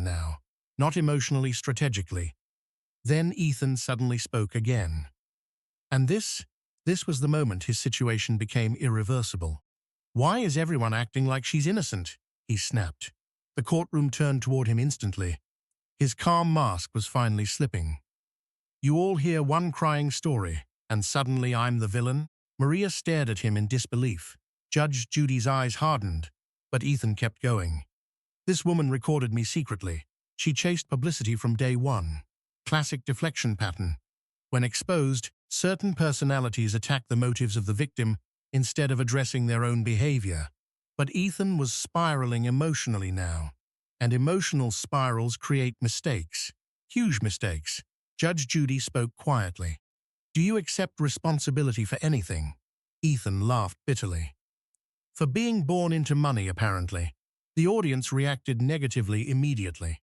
now, not emotionally, strategically. Then Ethan suddenly spoke again. And this was the moment his situation became irreversible. "Why is everyone acting like she's innocent?" he snapped. The courtroom turned toward him instantly. His calm mask was finally slipping. "You all hear one crying story, and suddenly I'm the villain?" Maria stared at him in disbelief. Judge Judy's eyes hardened, but Ethan kept going. "This woman recorded me secretly. She chased publicity from day one. Classic deflection pattern. When exposed, certain personalities attack the motives of the victim instead of addressing their own behavior." But Ethan was spiraling emotionally now, and emotional spirals create mistakes, huge mistakes. Judge Judy spoke quietly. "Do you accept responsibility for anything?" Ethan laughed bitterly. "For being born into money, apparently." The audience reacted negatively immediately,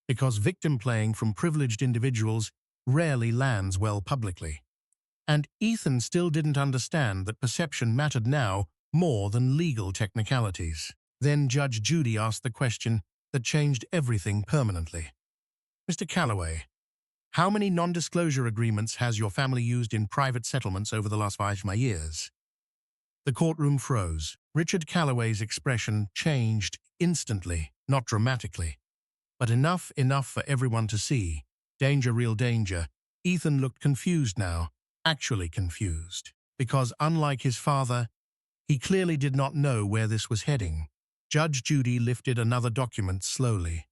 because victim playing from privileged individuals rarely lands well publicly. And Ethan still didn't understand that perception mattered now more than legal technicalities. Then Judge Judy asked the question that changed everything permanently. "Mr. Calloway, how many non-disclosure agreements has your family used in private settlements over the last 5 years?" The courtroom froze. Richard Calloway's expression changed instantly, not dramatically, but enough for everyone to see. Danger, real danger. Ethan looked confused now, actually confused, because unlike his father, he clearly did not know where this was heading. Judge Judy lifted another document slowly.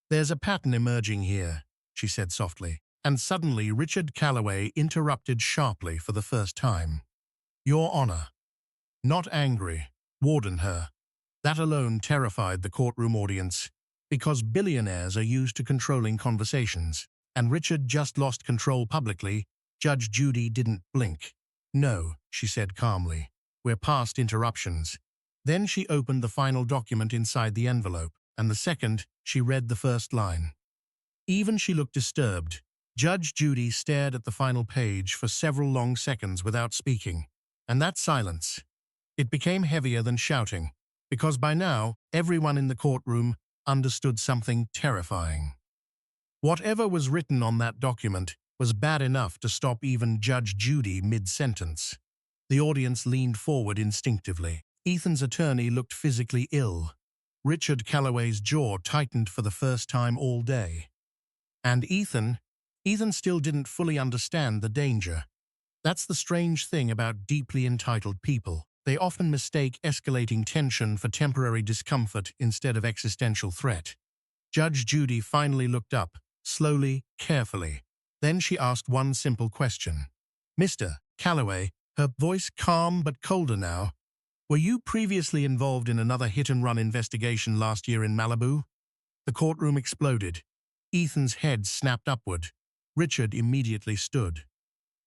"There's a pattern emerging here," she said softly, and suddenly Richard Calloway interrupted sharply for the first time. "Your Honor." Not angry, warden her. That alone terrified the courtroom audience, because billionaires are used to controlling conversations, and Richard just lost control publicly. Judge Judy didn't blink. "No," she said calmly. "We're past interruptions." Then she opened the final document inside the envelope, and the second she read the first line. Even she looked disturbed. Judge Judy stared at the final page for several long seconds without speaking, and that silence, it became heavier than shouting, because by now everyone in the courtroom understood something terrifying. Whatever was written on that document was bad enough to stop even Judge Judy mid-sentence. The audience leaned forward instinctively. Ethan's attorney looked physically ill. Richard Calloway's jaw tightened for the first time all day. And Ethan still didn't fully understand the danger. That's the strange thing about deeply entitled people. They often mistake escalating tension for temporary discomfort instead of existential threat. Judge Judy finally looked up, slowly, carefully. Then she asked one simple question. "Mr. Calloway," her voice calm but colder now, "were you previously involved in another hit-and-run investigation last year in Malibu?" The courtroom exploded. Ethan's head snapped upward. Richard immediately stood.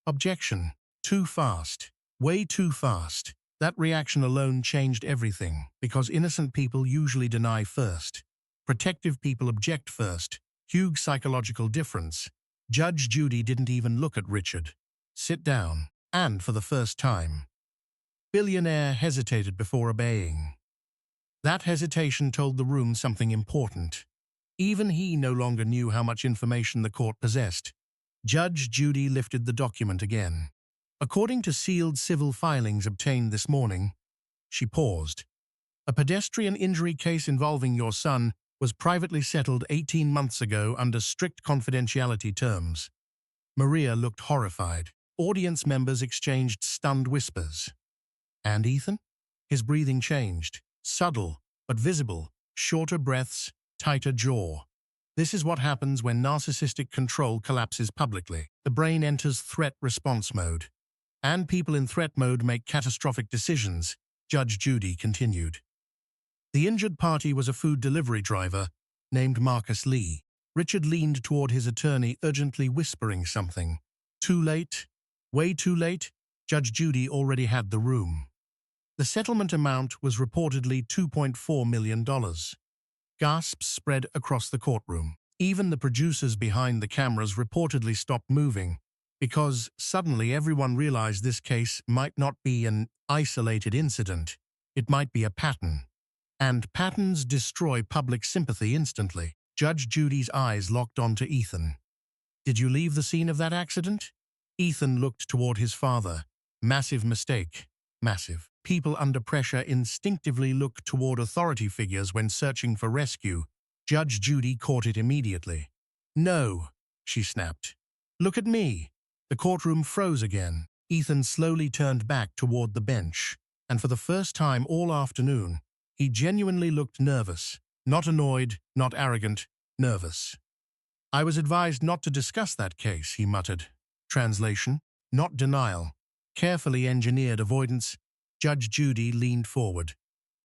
"Objection. Too fast. Way too fast." That reaction alone changed everything, because innocent people usually deny first. Protective people object first. Huge psychological difference. Judge Judy didn't even look at Richard. "Sit down." And for the first time, Billionaire hesitated before obeying. That hesitation told the room something important. Even he no longer knew how much information the court possessed. Judge Judy lifted the document again. "According to sealed civil filings obtained this morning," she paused, "a pedestrian injury case involving your son was privately settled 18 months ago under strict confidentiality terms." Maria looked horrified. Audience members exchanged stunned whispers. And Ethan? His breathing changed. Subtle, but visible. Shorter breaths, tighter jaw. This is what happens when narcissistic control collapses publicly. The brain enters threat response mode. And people in threat mode make catastrophic decisions, Judge Judy continued. The injured party was a food delivery driver named Marcus Lee. Richard leaned toward his attorney, urgently whispering something. Too late? Way too late? Judge Judy already had the room. The settlement amount was reportedly $2.4 million. Gasps spread across the courtroom. Even the producers behind the cameras reportedly stopped moving, because suddenly everyone realized this case might not be an isolated incident. It might be a pattern. And patterns destroy public sympathy instantly. Judge Judy's eyes locked onto Ethan. Did you leave the scene of that accident? Ethan looked toward his father. Massive mistake. Massive. People under pressure instinctively look toward authority figures when searching for rescue. Judge Judy caught it immediately. No, she snapped. Look at me. The courtroom froze again. Ethan slowly turned back toward the bench, and for the first time all afternoon, he genuinely looked nervous. Not annoyed, not arrogant, nervous. I was advised not to discuss that case, he muttered. Translation, not denial. Carefully engineered avoidance. Judge Judy leaned forward.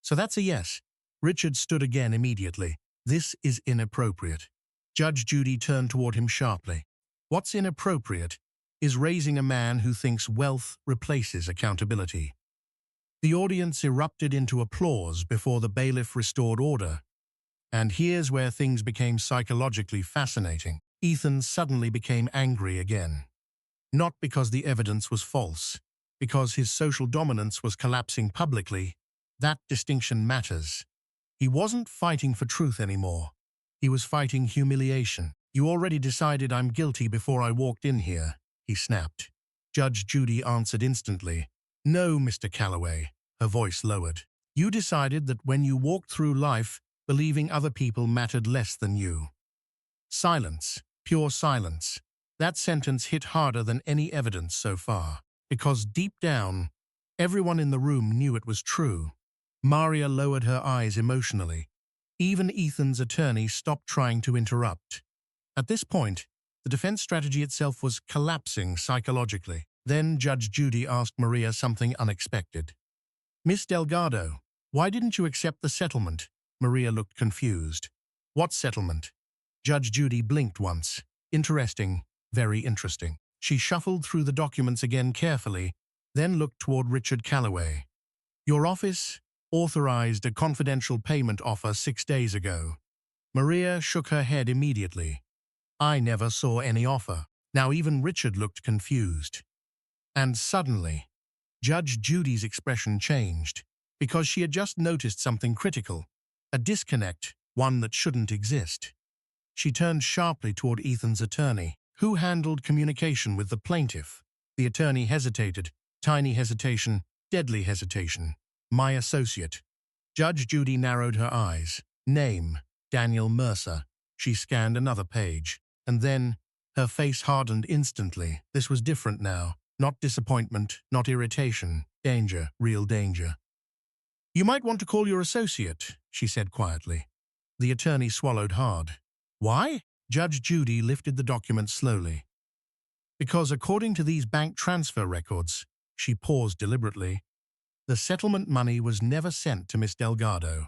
So that's a yes. Richard stood again immediately. This is inappropriate. Judge Judy turned toward him sharply. What's inappropriate is raising a man who thinks wealth replaces accountability. The audience erupted into applause before the bailiff restored order. And here's where things became psychologically fascinating. Ethan suddenly became angry again. Not because the evidence was false, because his social dominance was collapsing publicly. That distinction matters. He wasn't fighting for truth anymore. He was fighting humiliation. You already decided I'm guilty before I walked in here, he snapped. Judge Judy answered instantly. No, Mr. Calloway, her voice lowered. You decided that when you walked through life, believing other people mattered less than you. Silence, pure silence. That sentence hit harder than any evidence so far, because deep down, everyone in the room knew it was true. Maria lowered her eyes emotionally. Even Ethan's attorney stopped trying to interrupt. At this point, the defense strategy itself was collapsing psychologically. Then Judge Judy asked Maria something unexpected. Miss Delgado, why didn't you accept the settlement? Maria looked confused. What settlement? Judge Judy blinked once. Interesting, very interesting. She shuffled through the documents again carefully, then looked toward Richard Calloway. Your office authorized a confidential payment offer 6 days ago. Maria shook her head immediately. I never saw any offer. Now even Richard looked confused. And suddenly, Judge Judy's expression changed, because she had just noticed something critical. A disconnect, one that shouldn't exist. She turned sharply toward Ethan's attorney, who handled communication with the plaintiff. The attorney hesitated. Tiny hesitation, deadly hesitation. My associate. Judge Judy narrowed her eyes. Name, Daniel Mercer. She scanned another page. And then, her face hardened instantly. This was different now. Not disappointment, not irritation. Danger, real danger. You might want to call your associate, she said quietly. The attorney swallowed hard. Why? Judge Judy lifted the document slowly. Because according to these bank transfer records, she paused deliberately, the settlement money was never sent to Miss Delgado.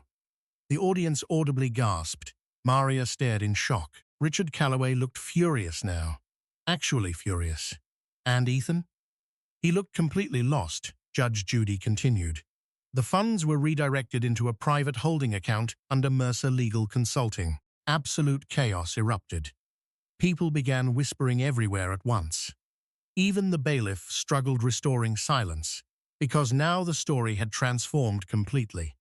The audience audibly gasped. Maria stared in shock. Richard Calloway looked furious now. Actually furious. And Ethan? He looked completely lost, Judge Judy continued. The funds were redirected into a private holding account under Mercer Legal Consulting. Absolute chaos erupted. People began whispering everywhere at once. Even the bailiff struggled restoring silence, because now the story had transformed completely.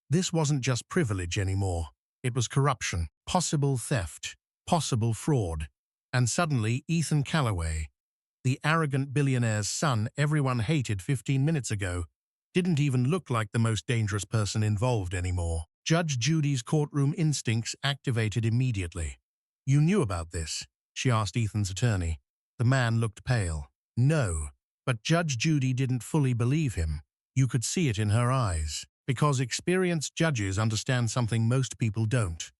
This wasn't just privilege anymore. It was corruption, possible theft, possible fraud. And suddenly Ethan Calloway, the arrogant billionaire's son everyone hated 15 minutes ago, didn't even look like the most dangerous person involved anymore. Judge Judy's courtroom instincts activated immediately. You knew about this? She asked Ethan's attorney. The man looked pale. No, but Judge Judy didn't fully believe him. You could see it in her eyes, because experienced judges understand something most people don't.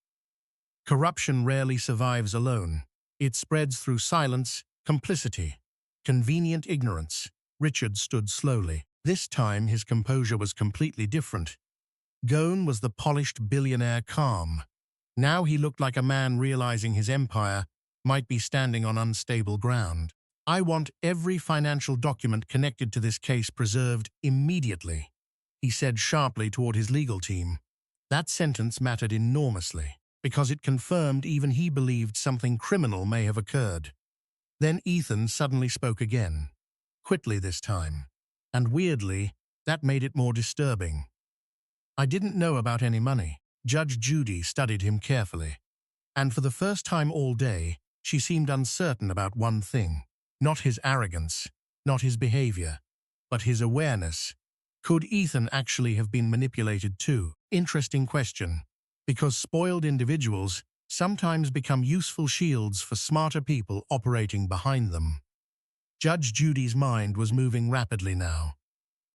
Corruption rarely survives alone. It spreads through silence, complicity, convenient ignorance. Richard stood slowly. This time his composure was completely different. Gone was the polished billionaire calm. Now he looked like a man realizing his empire might be standing on unstable ground. I want every financial document connected to this case preserved immediately, he said sharply toward his legal team. That sentence mattered enormously, because it confirmed even he believed something criminal may have occurred. Then Ethan suddenly spoke again, quickly this time, and weirdly, that made it more disturbing. I didn't know about any money. Judge Judy studied him carefully. And for the first time all day, she seemed uncertain about one thing. Not his arrogance, not his behavior, but his awareness. Could Ethan actually have been manipulated too? Interesting question, because spoiled individuals sometimes become useful shields for smarter people operating behind them. Judge Judy's mind was moving rapidly now.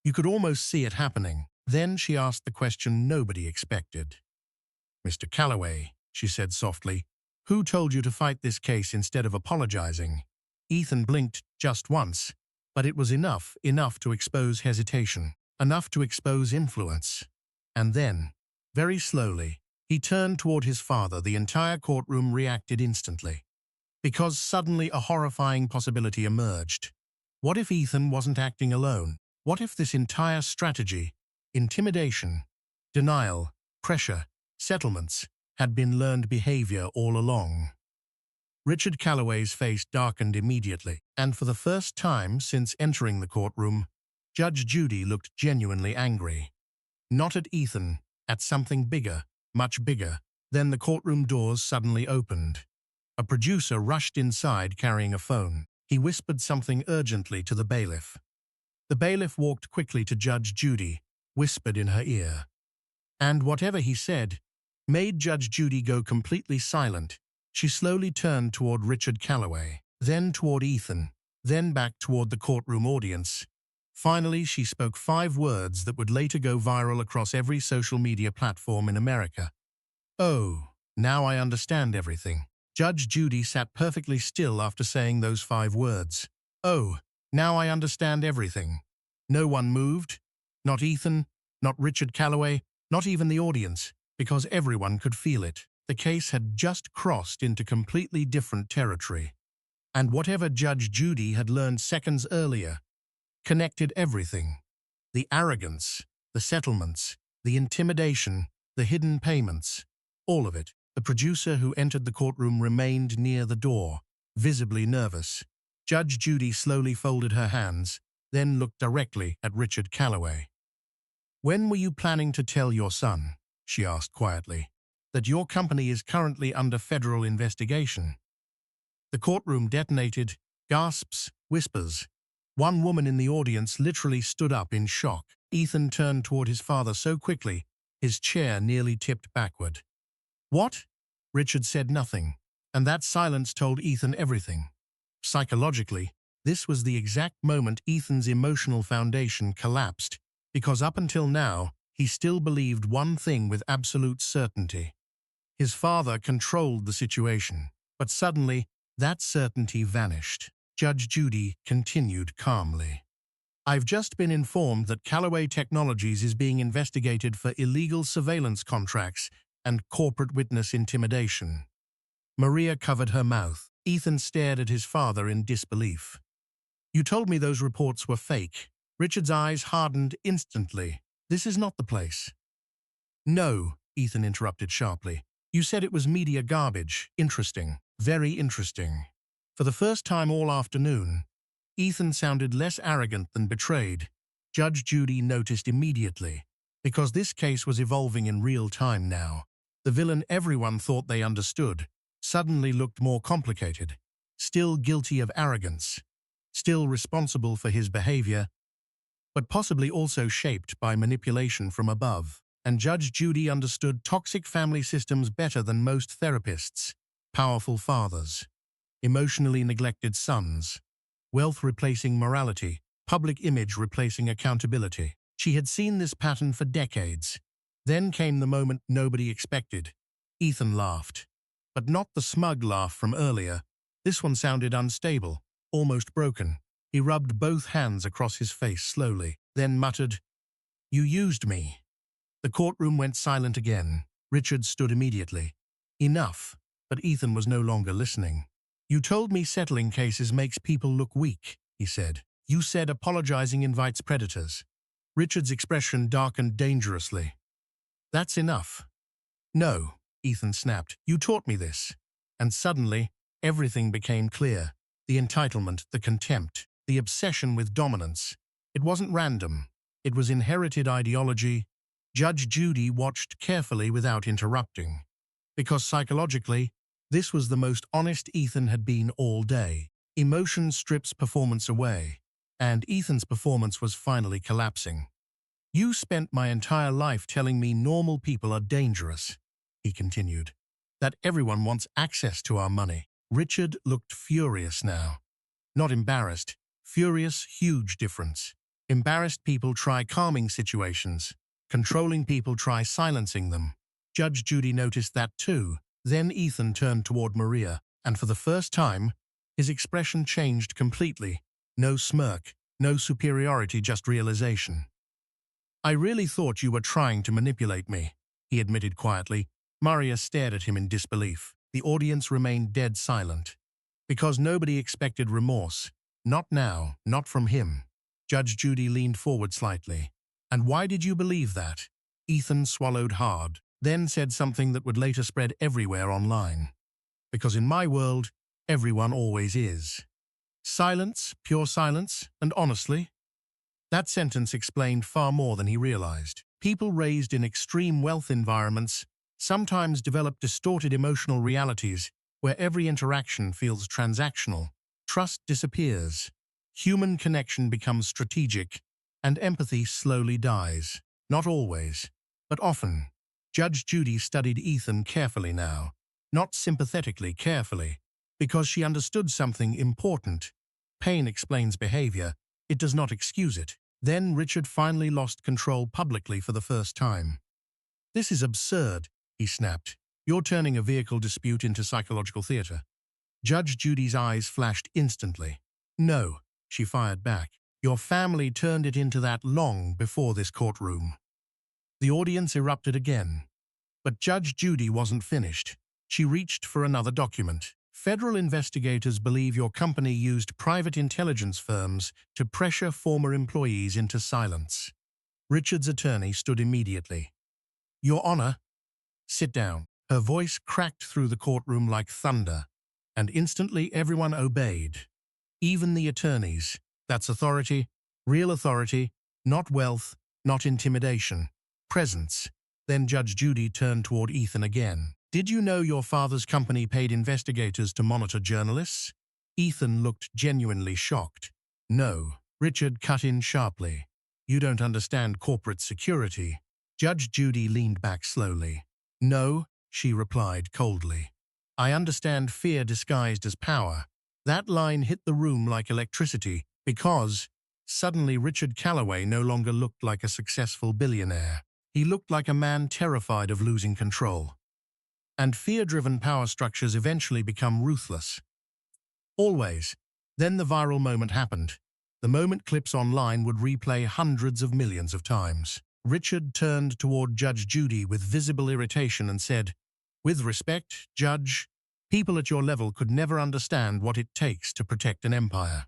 You could almost see it happening. Then she asked the question nobody expected. "Mr. Calloway," she said softly, "who told you to fight this case instead of apologizing?" Ethan blinked just once, but it was enough to expose hesitation, enough to expose influence. And then, very slowly, he turned toward his father. The entire courtroom reacted instantly, because suddenly a horrifying possibility emerged. What if Ethan wasn't acting alone? What if this entire strategy, intimidation, denial, pressure, settlements, had been learned behavior all along? Richard Calloway's face darkened immediately, and for the first time since entering the courtroom, Judge Judy looked genuinely angry. Not at Ethan, at something bigger, much bigger. Then the courtroom doors suddenly opened. A producer rushed inside carrying a phone. He whispered something urgently to the bailiff. The bailiff walked quickly to Judge Judy, whispered in her ear. And whatever he said made Judge Judy go completely silent. She slowly turned toward Richard Calloway, then toward Ethan, then back toward the courtroom audience. Finally, she spoke 5 words that would later go viral across every social media platform in America. "Oh, now I understand everything." Judge Judy sat perfectly still after saying those 5 words. "Oh, now I understand everything." No one moved. Not Ethan, not Richard Calloway, not even the audience, because everyone could feel it. The case had just crossed into completely different territory. And whatever Judge Judy had learned seconds earlier connected everything. The arrogance, the settlements, the intimidation, the hidden payments, all of it. The producer who entered the courtroom remained near the door, visibly nervous. Judge Judy slowly folded her hands, then looked directly at Richard Calloway. "When were you planning to tell your son," she asked quietly, "that your company is currently under federal investigation?" The courtroom detonated, gasps, whispers. One woman in the audience literally stood up in shock. Ethan turned toward his father so quickly, his chair nearly tipped backward. "What?" Richard said nothing, and that silence told Ethan everything. Psychologically, this was the exact moment Ethan's emotional foundation collapsed, because up until now, he still believed one thing with absolute certainty. His father controlled the situation, but suddenly, that certainty vanished. Judge Judy continued calmly. "I've just been informed that Calloway Technologies is being investigated for illegal surveillance contracts and corporate witness intimidation." Maria covered her mouth. Ethan stared at his father in disbelief. "You told me those reports were fake." Richard's eyes hardened instantly. "This is not the place." "No," Ethan interrupted sharply. "You said it was media garbage. Interesting. Very interesting." For the first time all afternoon, Ethan sounded less arrogant than betrayed. Judge Judy noticed immediately, because this case was evolving in real time now. The villain everyone thought they understood suddenly looked more complicated, still guilty of arrogance, still responsible for his behavior, but possibly also shaped by manipulation from above. And Judge Judy understood toxic family systems better than most therapists. Powerful fathers, emotionally neglected sons, wealth replacing morality, public image replacing accountability. She had seen this pattern for decades. Then came the moment nobody expected. Ethan laughed, but not the smug laugh from earlier. This one sounded unstable, almost broken. He rubbed both hands across his face slowly, then muttered, "You used me." The courtroom went silent again. Richard stood immediately. Enough, but Ethan was no longer listening. "You told me settling cases makes people look weak," he said. "You said apologizing invites predators." Richard's expression darkened dangerously. "That's enough." "No," Ethan snapped. "You taught me this." And suddenly, everything became clear. The entitlement, the contempt, the obsession with dominance. It wasn't random. It was inherited ideology. Judge Judy watched carefully without interrupting, because psychologically, This was the most honest Ethan had been all day. Emotion strips performance away, and Ethan's performance was finally collapsing. "You spent my entire life telling me normal people are dangerous," he continued, "that everyone wants access to our money." Richard looked furious now. Not embarrassed, furious, huge difference. Embarrassed people try calming situations. Controlling people try silencing them. Judge Judy noticed that too. Then Ethan turned toward Maria, and for the first time, his expression changed completely. No smirk, no superiority, just realization. "I really thought you were trying to manipulate me," he admitted quietly. Maria stared at him in disbelief. The audience remained dead silent. Because nobody expected remorse. Not now, not from him. Judge Judy leaned forward slightly. "And why did you believe that?" Ethan swallowed hard, then said something that would later spread everywhere online. "Because in my world, everyone always is." Silence, pure silence, and honestly, that sentence explained far more than he realized. People raised in extreme wealth environments sometimes develop distorted emotional realities where every interaction feels transactional. Trust disappears. Human connection becomes strategic, and empathy slowly dies. Not always, but often. Judge Judy studied Ethan carefully now, not sympathetically, carefully, because she understood something important. Pain explains behavior, it does not excuse it. Then Richard finally lost control publicly for the first time. "This is absurd," he snapped. "You're turning a vehicle dispute into psychological theater." Judge Judy's eyes flashed instantly. "No," she fired back. "Your family turned it into that long before this courtroom." The audience erupted again. But Judge Judy wasn't finished. She reached for another document. "Federal investigators believe your company used private intelligence firms to pressure former employees into silence." Richard's attorney stood immediately. "Your Honor." "Sit down." Her voice cracked through the courtroom like thunder, and instantly everyone obeyed. Even the attorneys. That's authority, real authority, not wealth, not intimidation. Presence. Then Judge Judy turned toward Ethan again. "Did you know your father's company paid investigators to monitor journalists?" Ethan looked genuinely shocked. "No." Richard cut in sharply. "You don't understand corporate security." Judge Judy leaned back slowly. "No," she replied coldly. "I understand fear disguised as power." That line hit the room like electricity because suddenly Richard Calloway no longer looked like a successful billionaire. He looked like a man terrified of losing control. And fear-driven power structures eventually become ruthless. Always. Then the viral moment happened. The moment clips online would replay hundreds of millions of times. Richard turned toward Judge Judy with visible irritation and said, "With respect, Judge, people at your level could never understand what it takes to protect an empire."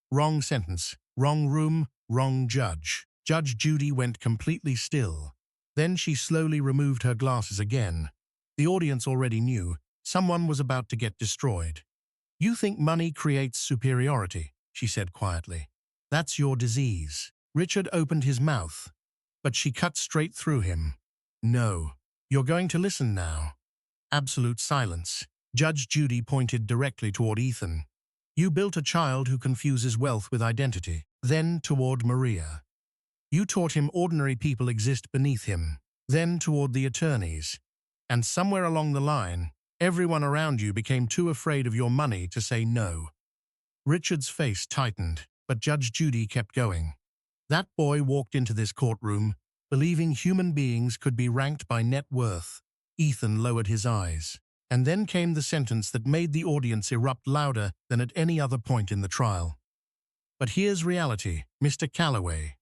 Wrong sentence, wrong room, wrong judge. Judge Judy went completely still. Then she slowly removed her glasses again. The audience already knew someone was about to get destroyed. "You think money creates superiority," she said quietly. "That's your disease." Richard opened his mouth, but she cut straight through him. "No. You're going to listen now." Absolute silence. Judge Judy pointed directly toward Ethan. "You built a child who confuses wealth with identity." Then toward Maria. "You taught him ordinary people exist beneath him." Then toward the attorneys. And somewhere along the line, everyone around you became too afraid of your money to say no. Richard's face tightened, but Judge Judy kept going. "That boy walked into this courtroom, believing human beings could be ranked by net worth." Ethan lowered his eyes. And then came the sentence that made the audience erupt louder than at any other point in the trial. "But here's reality, Mr. Calloway."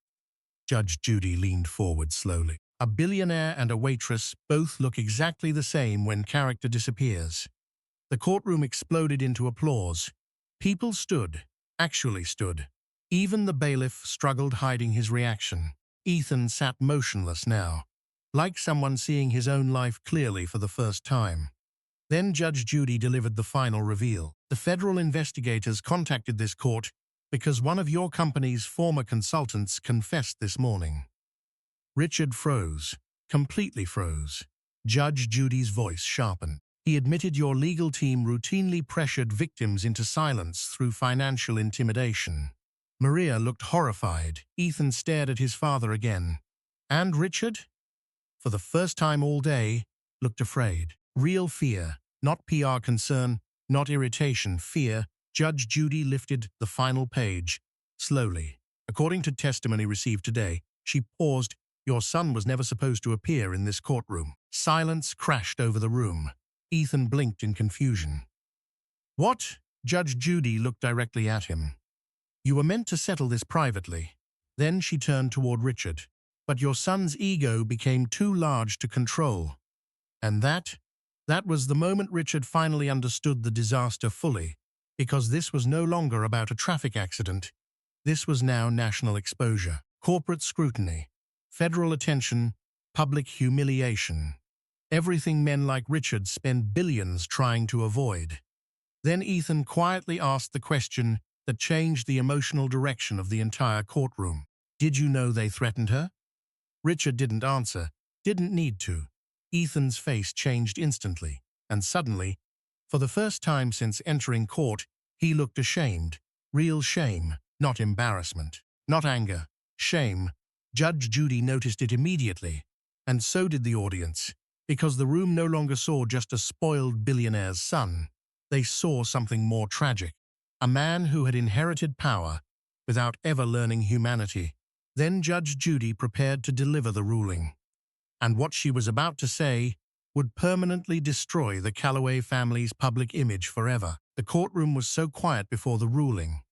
Judge Judy leaned forward slowly. "A billionaire and a waitress both look exactly the same when character disappears." The courtroom exploded into applause. People stood, actually stood. Even the bailiff struggled hiding his reaction. Ethan sat motionless now, like someone seeing his own life clearly for the first time. Then Judge Judy delivered the final reveal. "The federal investigators contacted this court because one of your company's former consultants confessed this morning." Richard froze, completely froze. Judge Judy's voice sharpened. He admitted your legal team routinely pressured victims into silence through financial intimidation. Maria looked horrified. Ethan stared at his father again. And Richard, for the first time all day, looked afraid. Real fear, not PR concern, not irritation, fear. Judge Judy lifted the final page, slowly. According to testimony received today, she paused. Your son was never supposed to appear in this courtroom. Silence crashed over the room. Ethan blinked in confusion. What? Judge Judy looked directly at him. You were meant to settle this privately. Then she turned toward Richard. But your son's ego became too large to control. And that was the moment Richard finally understood the disaster fully, because this was no longer about a traffic accident. This was now national exposure, corporate scrutiny, federal attention, public humiliation. Everything men like Richard spend billions trying to avoid. Then Ethan quietly asked the question that changed the emotional direction of the entire courtroom. Did you know they threatened her? Richard didn't answer, didn't need to. Ethan's face changed instantly, and suddenly, for the first time since entering court, he looked ashamed. Real shame, not embarrassment, not anger, shame. Judge Judy noticed it immediately, and so did the audience, because the room no longer saw just a spoiled billionaire's son. They saw something more tragic, a man who had inherited power without ever learning humanity. Then Judge Judy prepared to deliver the ruling. And what she was about to say would permanently destroy the Calloway family's public image forever. The courtroom was so quiet before the ruling.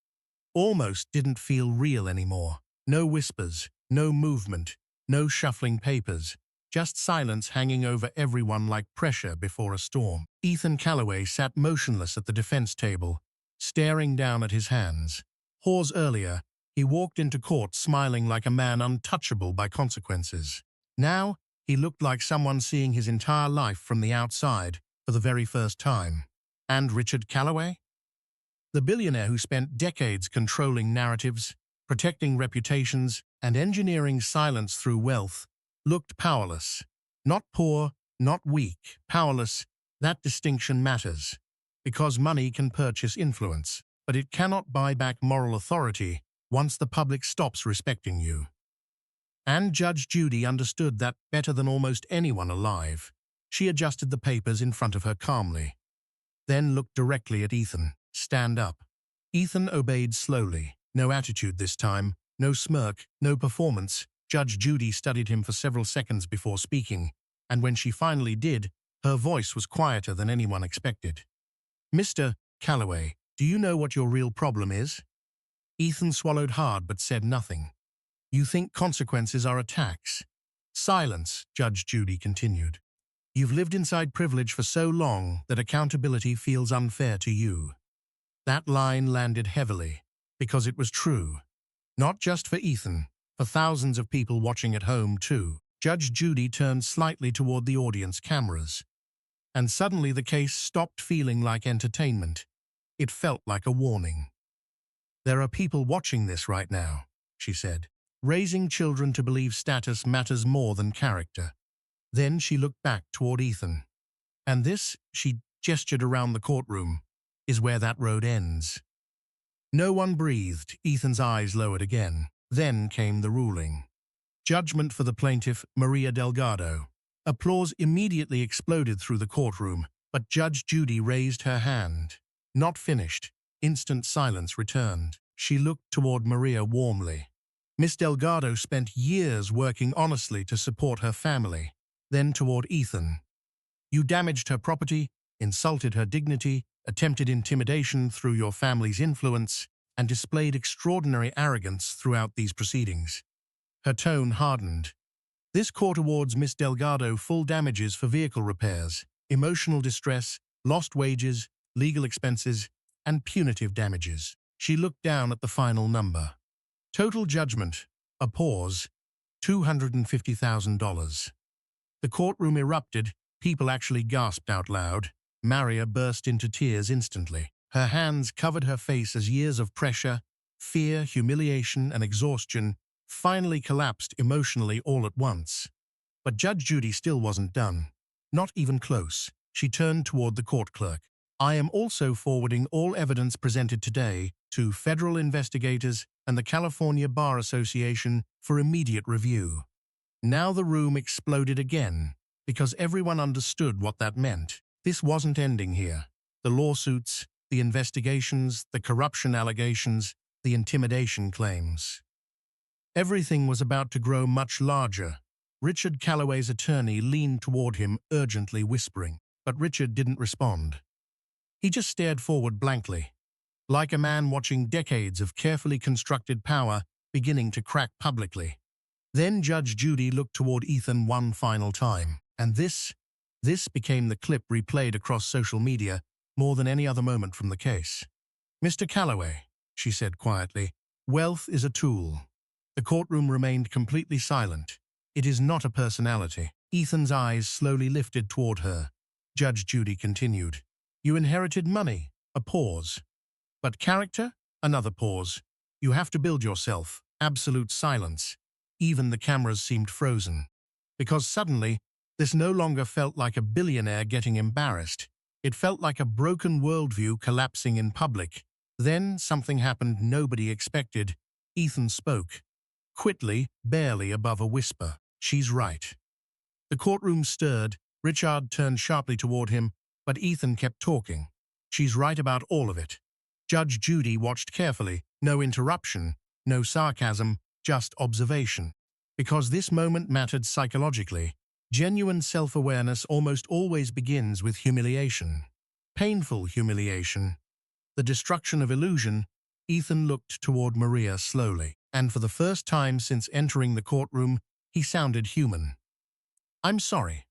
Almost didn't feel real anymore. No whispers, no movement, no shuffling papers, just silence hanging over everyone like pressure before a storm. Ethan Calloway sat motionless at the defense table, staring down at his hands. Hours earlier, he walked into court smiling like a man untouchable by consequences. Now, he looked like someone seeing his entire life from the outside for the very first time. And Richard Calloway? The billionaire who spent decades controlling narratives, protecting reputations, and engineering silence through wealth, looked powerless. Not poor, not weak, powerless. That distinction matters. Because money can purchase influence, but it cannot buy back moral authority once the public stops respecting you. And Judge Judy understood that better than almost anyone alive. She adjusted the papers in front of her calmly, then looked directly at Ethan. Stand up. Ethan obeyed slowly. No attitude this time, no smirk, no performance. Judge Judy studied him for several seconds before speaking, and when she finally did, her voice was quieter than anyone expected. Mr. Calloway, do you know what your real problem is? Ethan swallowed hard but said nothing. You think consequences are a tax? Silence, Judge Judy continued. You've lived inside privilege for so long that accountability feels unfair to you. That line landed heavily, because it was true. Not just for Ethan, for thousands of people watching at home too. Judge Judy turned slightly toward the audience cameras. And suddenly the case stopped feeling like entertainment. It felt like a warning. There are people watching this right now, she said, raising children to believe status matters more than character. Then she looked back toward Ethan. And this, she gestured around the courtroom, is where that road ends. No one breathed. Ethan's eyes lowered again. Then came the ruling. Judgment for the plaintiff, Maria Delgado. Applause immediately exploded through the courtroom, but Judge Judy raised her hand. Not finished. Instant silence returned. She looked toward Maria warmly. Miss Delgado spent years working honestly to support her family. Then toward Ethan. You damaged her property, insulted her dignity, attempted intimidation through your family's influence, and displayed extraordinary arrogance throughout these proceedings. Her tone hardened. This court awards Miss Delgado full damages for vehicle repairs, emotional distress, lost wages, legal expenses, and punitive damages. She looked down at the final number. Total judgment, a pause, $250,000. The courtroom erupted. People actually gasped out loud. Maria burst into tears instantly. Her hands covered her face as years of pressure, fear, humiliation, and exhaustion finally collapsed emotionally all at once. But Judge Judy still wasn't done. Not even close. She turned toward the court clerk. I am also forwarding all evidence presented today to federal investigators and the California Bar Association for immediate review. Now the room exploded again, because everyone understood what that meant. This wasn't ending here. The lawsuits, the investigations, the corruption allegations, the intimidation claims. Everything was about to grow much larger. Richard Calloway's attorney leaned toward him, urgently whispering, but Richard didn't respond. He just stared forward blankly, like a man watching decades of carefully constructed power beginning to crack publicly. Then Judge Judy looked toward Ethan one final time, and this became the clip replayed across social media more than any other moment from the case. Mr. Calloway, she said quietly, wealth is a tool. The courtroom remained completely silent. It is not a personality. Ethan's eyes slowly lifted toward her. Judge Judy continued. You inherited money, a pause. But character, another pause. You have to build yourself, absolute silence. Even the cameras seemed frozen. Because suddenly, this no longer felt like a billionaire getting embarrassed. It felt like a broken worldview collapsing in public. Then something happened nobody expected. Ethan spoke. Quickly, barely above a whisper. She's right. The courtroom stirred. Richard turned sharply toward him, but Ethan kept talking. She's right about all of it. Judge Judy watched carefully. No interruption, no sarcasm, just observation. Because this moment mattered psychologically. Genuine self-awareness almost always begins with humiliation. Painful humiliation. The destruction of illusion. Ethan looked toward Maria slowly, and for the first time since entering the courtroom, he sounded human. I'm sorry.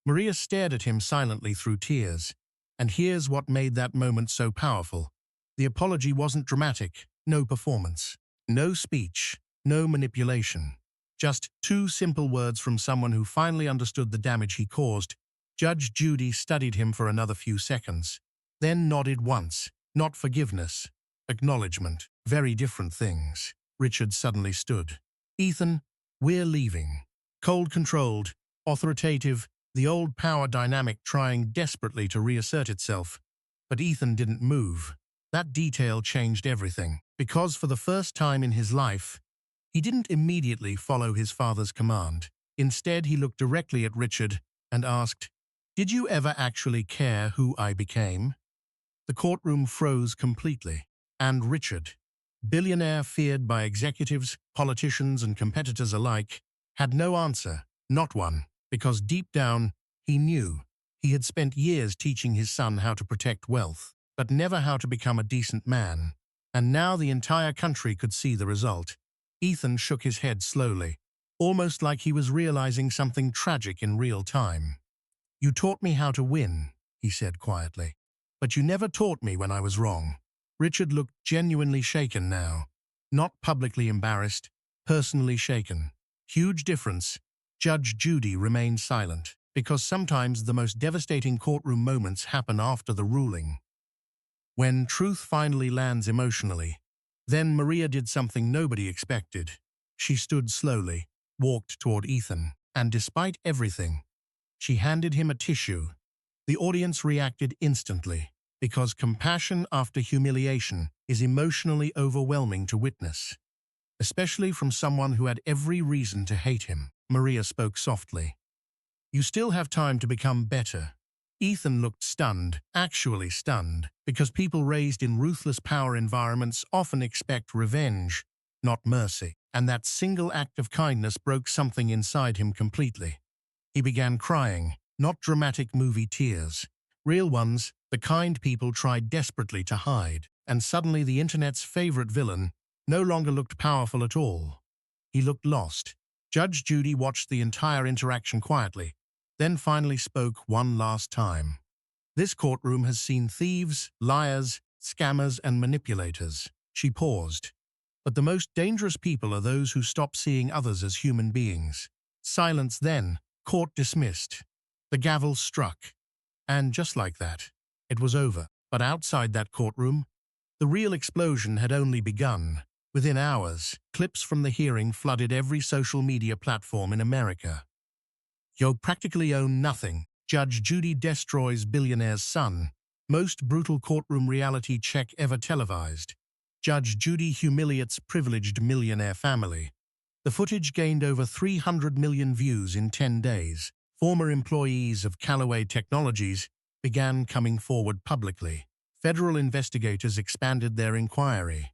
Maria stared at him silently through tears. And here's what made that moment so powerful. The apology wasn't dramatic, no performance, no speech, no manipulation. Just two simple words from someone who finally understood the damage he caused. Judge Judy studied him for another few seconds, then nodded once. Not forgiveness, acknowledgement, very different things. Richard suddenly stood. Ethan, we're leaving. Cold-controlled, authoritative, the old power dynamic trying desperately to reassert itself. But Ethan didn't move. That detail changed everything, because for the first time in his life, he didn't immediately follow his father's command. Instead, he looked directly at Richard and asked, Did you ever actually care who I became? The courtroom froze completely, and Richard, billionaire feared by executives, politicians, and competitors alike, had no answer, not one, because deep down, he knew. He had spent years teaching his son how to protect wealth, but never how to become a decent man. And now the entire country could see the result. Ethan shook his head slowly, almost like he was realizing something tragic in real time. You taught me how to win, he said quietly. But you never taught me when I was wrong. Richard looked genuinely shaken now. Not publicly embarrassed, personally shaken. Huge difference. Judge Judy remained silent, because sometimes the most devastating courtroom moments happen after the ruling. When truth finally lands emotionally, then Maria did something nobody expected. She stood slowly, walked toward Ethan, and despite everything, she handed him a tissue. The audience reacted instantly, because compassion after humiliation is emotionally overwhelming to witness, especially from someone who had every reason to hate him. Maria spoke softly. You still have time to become better. Ethan looked stunned, actually stunned, because people raised in ruthless power environments often expect revenge, not mercy. And that single act of kindness broke something inside him completely. He began crying, not dramatic movie tears. Real ones, the kind people tried desperately to hide. And suddenly the internet's favorite villain no longer looked powerful at all. He looked lost. Judge Judy watched the entire interaction quietly, then finally spoke one last time. This courtroom has seen thieves, liars, scammers, and manipulators. She paused. But the most dangerous people are those who stop seeing others as human beings. Silence then, court dismissed. The gavel struck. And just like that, it was over. But outside that courtroom, the real explosion had only begun. Within hours, clips from the hearing flooded every social media platform in America. You practically own nothing, Judge Judy destroys billionaire's son. Most brutal courtroom reality check ever televised. Judge Judy humiliates privileged millionaire family. The footage gained over 300 million views in 10 days. Former employees of Callaway Technologies began coming forward publicly. Federal investigators expanded their inquiry.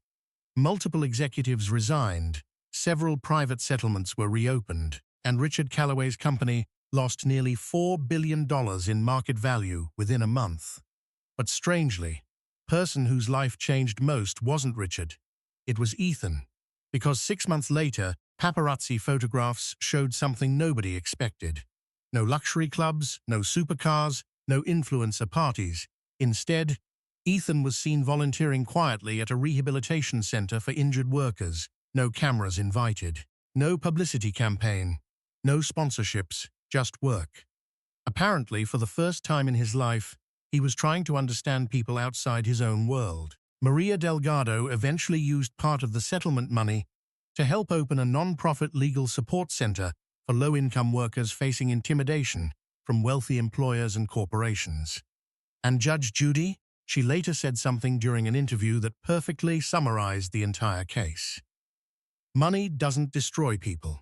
Multiple executives resigned, several private settlements were reopened, and Richard Callaway's company lost nearly $4 billion in market value within a month. But strangely, the person whose life changed most wasn't Richard. It was Ethan, because 6 months later, paparazzi photographs showed something nobody expected. No luxury clubs, no supercars, no influencer parties. Instead, Ethan was seen volunteering quietly at a rehabilitation center for injured workers. No cameras invited. No publicity campaign. No sponsorships, just work. Apparently, for the first time in his life, he was trying to understand people outside his own world. Maria Delgado eventually used part of the settlement money to help open a non-profit legal support center for low-income workers facing intimidation from wealthy employers and corporations. And Judge Judy? She later said something during an interview that perfectly summarized the entire case. Money doesn't destroy people.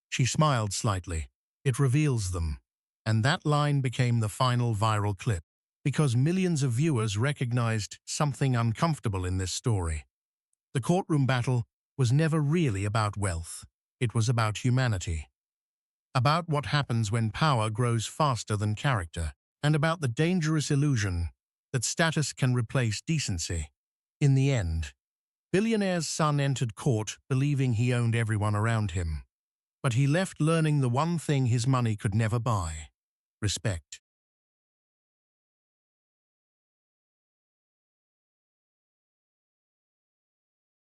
She smiled slightly. It reveals them. And that line became the final viral clip, because millions of viewers recognized something uncomfortable in this story. The courtroom battle was never really about wealth. It was about humanity. About what happens when power grows faster than character, and about the dangerous illusion that status can replace decency. In the end, billionaire's son entered court believing he owned everyone around him. But he left learning the one thing his money could never buy: respect.